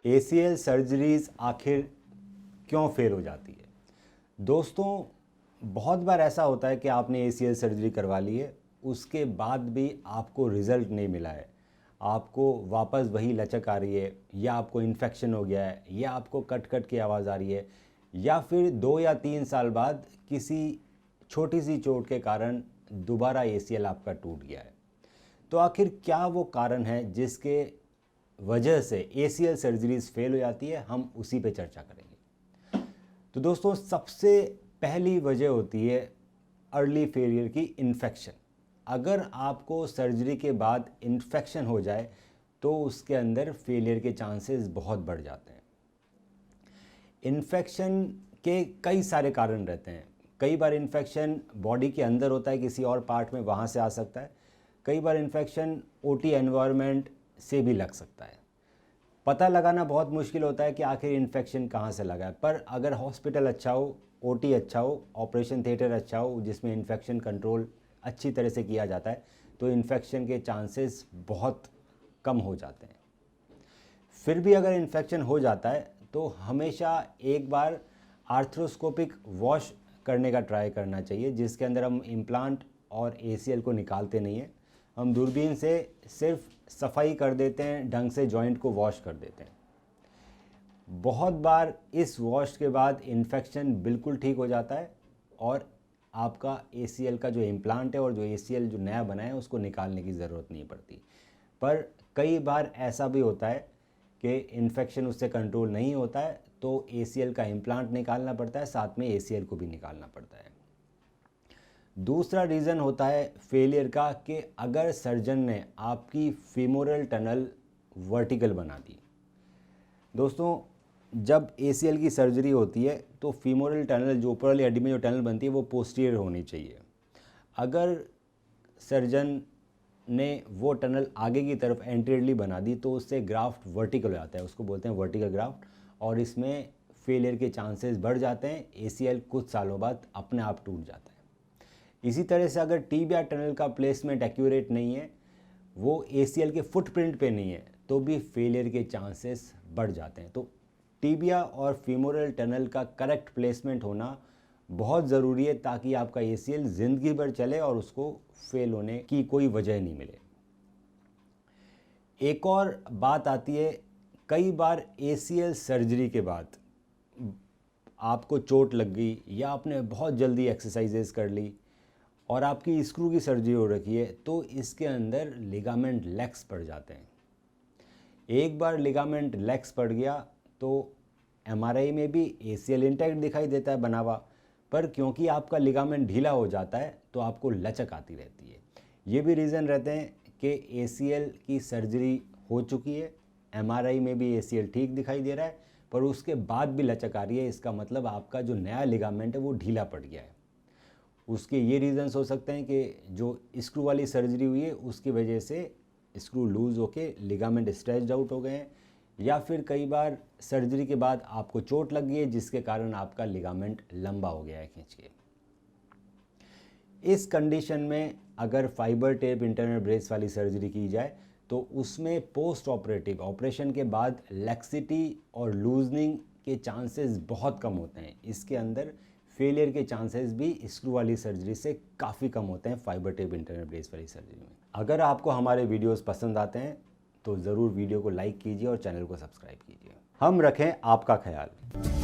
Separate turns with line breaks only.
ACL surgeries आखिर क्यों fail हो जाती है? दोस्तों, बहुत बार ऐसा होता है कि आपने ACL सर्जरी करवा ली है, उसके बाद भी आपको रिज़ल्ट नहीं मिला है, आपको वापस वही लचक आ रही है, या आपको इन्फेक्शन हो गया है, या आपको कट कट की आवाज़ आ रही है, या फिर 2 या 3 साल बाद किसी छोटी सी चोट के कारण दोबारा ACL आपका टूट गया है। तो आखिर क्या वो कारण है जिसके वजह से ACL सर्जरीज फेल हो जाती है? हम उसी पे चर्चा करेंगे। तो दोस्तों, सबसे पहली वजह होती है अर्ली फेलियर की इन्फेक्शन। अगर आपको सर्जरी के बाद इन्फेक्शन हो जाए तो उसके अंदर फेलियर के चांसेस बहुत बढ़ जाते हैं। इन्फेक्शन के कई सारे कारण रहते हैं। कई बार इन्फेक्शन बॉडी के अंदर होता है, किसी और पार्ट में, वहाँ से आ सकता है। कई बार इन्फेक्शन OT एनवायरनमेंट से भी लग सकता है। पता लगाना बहुत मुश्किल होता है कि आखिर इन्फेक्शन कहाँ से लगा है, पर अगर हॉस्पिटल अच्छा हो, OT अच्छा हो, ऑपरेशन थिएटर अच्छा हो जिसमें इन्फेक्शन कंट्रोल अच्छी तरह से किया जाता है, तो इन्फेक्शन के चांसेस बहुत कम हो जाते हैं। फिर भी अगर इन्फेक्शन हो जाता है तो हमेशा एक बार आर्थ्रोस्कोपिक वॉश करने का ट्राई करना चाहिए, जिसके अंदर हम इम्प्लांट और ACL को निकालते नहीं हैं, हम दूरबीन से सिर्फ सफाई कर देते हैं, ढंग से जॉइंट को वॉश कर देते हैं। बहुत बार इस वॉश के बाद इन्फेक्शन बिल्कुल ठीक हो जाता है और आपका ACL का जो इम्प्लांट है और जो ACL जो नया बना है उसको निकालने की ज़रूरत नहीं पड़ती। पर कई बार ऐसा भी होता है कि इन्फेक्शन उससे कंट्रोल नहीं होता है, तो ACL का इम्प्लांट निकालना पड़ता है, साथ में ACL को भी निकालना पड़ता है। दूसरा रीज़न होता है फेलियर का कि अगर सर्जन ने आपकी फीमोरल टनल वर्टिकल बना दी। दोस्तों, जब ACL की सर्जरी होती है तो फीमोरल टनल, जो ऊपर वाली हड्डी में जो टनल बनती है, वो पोस्टीरियर होनी चाहिए। अगर सर्जन ने वो टनल आगे की तरफ एंटीरियरली बना दी तो उससे ग्राफ्ट वर्टिकल हो जाता है, उसको बोलते हैं वर्टिकल ग्राफ्ट, और इसमें फेलियर के चांसेस बढ़ जाते हैं। ACL कुछ सालों बाद अपने आप टूट जाता है। इसी तरह से अगर टिबिया टनल का प्लेसमेंट एक्यूरेट नहीं है, वो ACL के फुटप्रिंट पे नहीं है, तो भी फेलियर के चांसेस बढ़ जाते हैं। तो टिबिया और फीमोरल टनल का करेक्ट प्लेसमेंट होना बहुत ज़रूरी है, ताकि आपका ACL ज़िंदगी भर चले और उसको फेल होने की कोई वजह नहीं मिले। एक और बात आती है, कई बार ACL सर्जरी के बाद आपको चोट लग गई या आपने बहुत जल्दी एक्सरसाइजेज कर ली और आपकी स्क्रू की सर्जरी हो रखी है, तो इसके अंदर लिगामेंट लैक्स पड़ जाते हैं। एक बार लिगामेंट लैक्स पड़ गया तो MRI में भी ACL इंटैक्ट दिखाई देता है बना हुआ, पर क्योंकि आपका लिगामेंट ढीला हो जाता है तो आपको लचक आती रहती है। ये भी रीज़न रहते हैं कि ACL की सर्जरी हो चुकी है, MRI में भी ACL ठीक दिखाई दे रहा है, पर उसके बाद भी लचक आ रही है। इसका मतलब आपका जो नया लिगामेंट है वो ढीला पड़ गया है। उसके ये रीज़न्स हो सकते हैं कि जो स्क्रू वाली सर्जरी हुई है उसकी वजह से स्क्रू लूज़ होके लिगामेंट स्ट्रेच्ड आउट हो गए हैं, या फिर कई बार सर्जरी के बाद आपको चोट लग गई है जिसके कारण आपका लिगामेंट लंबा हो गया है खींच के। इस कंडीशन में अगर फाइबर टेप इंटरनल ब्रेस वाली सर्जरी की जाए तो उसमें पोस्ट ऑपरेटिव, ऑपरेशन के बाद लैक्सिटी और लूजनिंग के चांसेस बहुत कम होते हैं। इसके अंदर फेलियर के चांसेस भी स्क्रू वाली सर्जरी से काफ़ी कम होते हैं फाइबर टेप इंटरनल ब्रेस वाली सर्जरी में। अगर आपको हमारे वीडियोस पसंद आते हैं तो ज़रूर वीडियो को लाइक कीजिए और चैनल को सब्सक्राइब कीजिए। हम रखें आपका ख्याल।